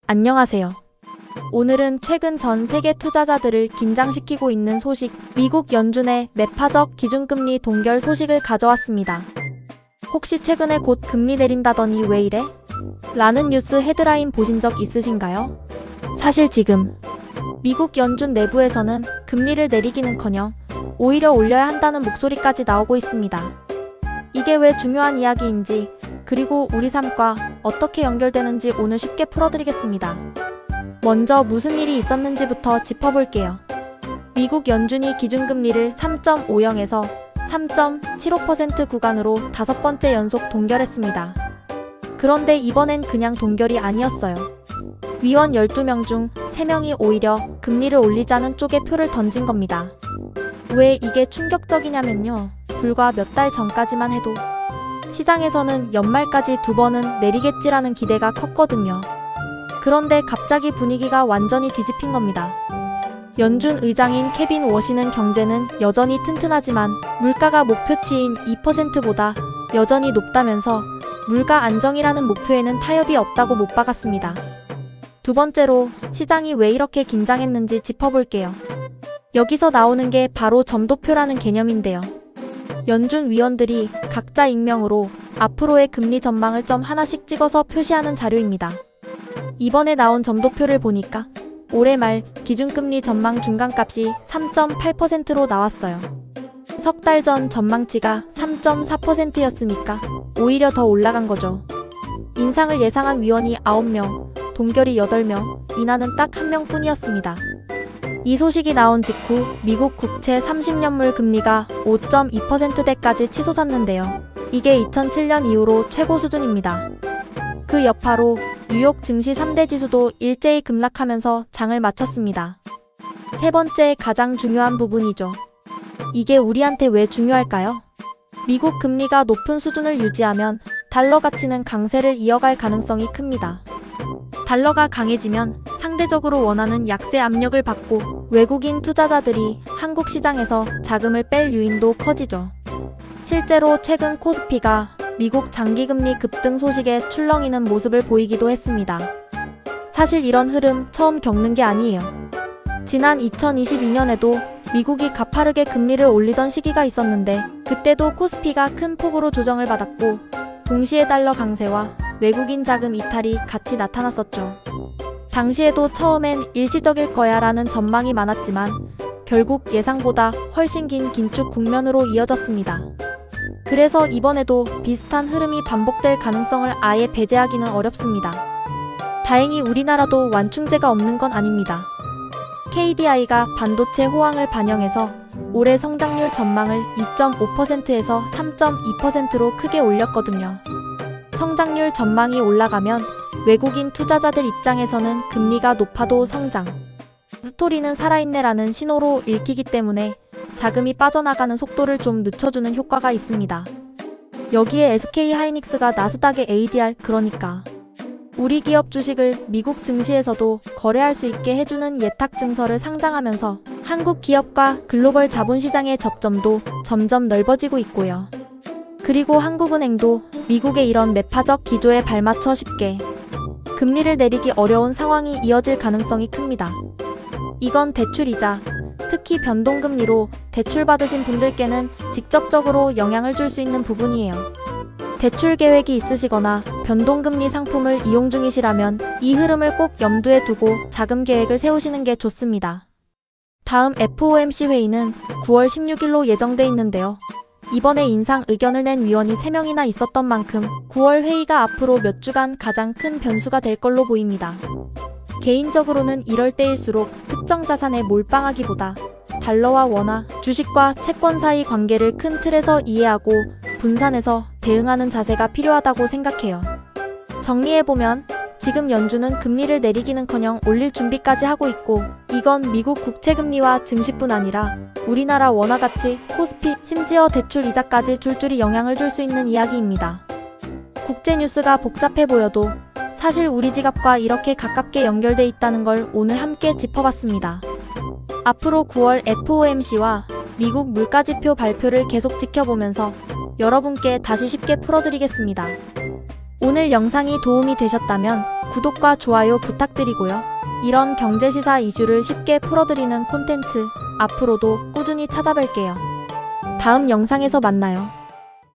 안녕하세요. 오늘은 최근 전 세계 투자자들을 긴장시키고 있는 소식, 미국 연준의 매파적 기준금리 동결 소식을 가져왔습니다. 혹시 최근에 곧 금리 내린다더니 왜 이래? 라는 뉴스 헤드라인 보신 적 있으신가요? 사실 지금 미국 연준 내부에서는 금리를 내리기는커녕 오히려 올려야 한다는 목소리까지 나오고 있습니다. 이게 왜 중요한 이야기인지, 그리고 우리 삶과 어떻게 연결되는지 오늘 쉽게 풀어드리겠습니다. 먼저 무슨 일이 있었는지부터 짚어볼게요. 미국 연준이 기준금리를 3.50에서 3.75% 구간으로 5번째 연속 동결했습니다. 그런데 이번엔 그냥 동결이 아니었어요. 위원 12명 중 3명이 오히려 금리를 올리자는 쪽에 표를 던진 겁니다. 왜 이게 충격적이냐면요. 불과 몇 달 전까지만 해도 시장에서는 연말까지 2번은 내리겠지라는 기대가 컸거든요. 그런데 갑자기 분위기가 완전히 뒤집힌 겁니다. 연준 의장인 케빈 워시는 경제는 여전히 튼튼하지만 물가가 목표치인 2%보다 여전히 높다면서 물가 안정이라는 목표에는 타협이 없다고 못 박았습니다. 두 번째로 시장이 왜 이렇게 긴장했는지 짚어볼게요. 여기서 나오는 게 바로 점도표라는 개념인데요. 연준 위원들이 각자 익명으로 앞으로의 금리 전망을 점 하나씩 찍어서 표시하는 자료입니다. 이번에 나온 점도표를 보니까 올해 말 기준금리 전망 중간값이 3.8%로 나왔어요. 석 달 전 전망치가 3.4%였으니까 오히려 더 올라간 거죠. 인상을 예상한 위원이 9명, 동결이 8명, 인하는 딱 1명뿐이었습니다. 이 소식이 나온 직후 미국 국채 30년물 금리가 5.2%대까지 치솟았는데요. 이게 2007년 이후로 최고 수준입니다. 그 여파로 뉴욕 증시 3대 지수도 일제히 급락하면서 장을 마쳤습니다. 세 번째 가장 중요한 부분이죠. 이게 우리한테 왜 중요할까요? 미국 금리가 높은 수준을 유지하면 달러 가치는 강세를 이어갈 가능성이 큽니다. 달러가 강해지면 상대적으로 원하는 약세 압력을 받고 외국인 투자자들이 한국 시장에서 자금을 뺄 요인도 커지죠. 실제로 최근 코스피가 미국 장기금리 급등 소식에 출렁이는 모습을 보이기도 했습니다. 사실 이런 흐름 처음 겪는 게 아니에요. 지난 2022년에도 미국이 가파르게 금리를 올리던 시기가 있었는데 그때도 코스피가 큰 폭으로 조정을 받았고 동시에 달러 강세와 외국인 자금 이탈이 같이 나타났었죠. 당시에도 처음엔 일시적일 거야 라는 전망이 많았지만 결국 예상보다 훨씬 긴 긴축 국면으로 이어졌습니다. 그래서 이번에도 비슷한 흐름이 반복될 가능성을 아예 배제하기는 어렵습니다. 다행히 우리나라도 완충제가 없는 건 아닙니다. KDI가 반도체 호황을 반영해서 올해 성장률 전망을 2.5%에서 3.2%로 크게 올렸거든요. 성장률 전망이 올라가면 외국인 투자자들 입장에서는 금리가 높아도 성장 스토리는 살아있네라는 신호로 읽히기 때문에 자금이 빠져나가는 속도를 좀 늦춰주는 효과가 있습니다. 여기에 SK하이닉스가 나스닥의 ADR, 그러니까 우리 기업 주식을 미국 증시에서도 거래할 수 있게 해주는 예탁 증서를 상장하면서 한국 기업과 글로벌 자본시장의 접점도 점점 넓어지고 있고요. 그리고 한국은행도 미국의 이런 매파적 기조에 발맞춰 쉽게 금리를 내리기 어려운 상황이 이어질 가능성이 큽니다. 이건 대출이자, 특히 변동금리로 대출받으신 분들께는 직접적으로 영향을 줄 수 있는 부분이에요. 대출 계획이 있으시거나 변동금리 상품을 이용 중이시라면 이 흐름을 꼭 염두에 두고 자금 계획을 세우시는 게 좋습니다. 다음 FOMC 회의는 9월 16일로 예정돼 있는데요. 이번에 인상 의견을 낸 위원이 3명이나 있었던 만큼 9월 회의가 앞으로 몇 주간 가장 큰 변수가 될 걸로 보입니다. 개인적으로는 이럴 때일수록 특정 자산에 몰빵하기보다 달러와 원화, 주식과 채권 사이 관계를 큰 틀에서 이해하고 분산해서 대응하는 자세가 필요하다고 생각해요. 정리해보면 지금 연준은 금리를 내리기는커녕 올릴 준비까지 하고 있고 이건 미국 국채금리와 증시뿐 아니라 우리나라 원화가치, 코스피, 심지어 대출 이자까지 줄줄이 영향을 줄 수 있는 이야기입니다. 국제 뉴스가 복잡해 보여도 사실 우리 지갑과 이렇게 가깝게 연결돼 있다는 걸 오늘 함께 짚어봤습니다. 앞으로 9월 FOMC와 미국 물가지표 발표를 계속 지켜보면서 여러분께 다시 쉽게 풀어드리겠습니다. 오늘 영상이 도움이 되셨다면 구독과 좋아요 부탁드리고요. 이런 경제시사 이슈를 쉽게 풀어드리는 콘텐츠 앞으로도 꾸준히 찾아뵐게요. 다음 영상에서 만나요.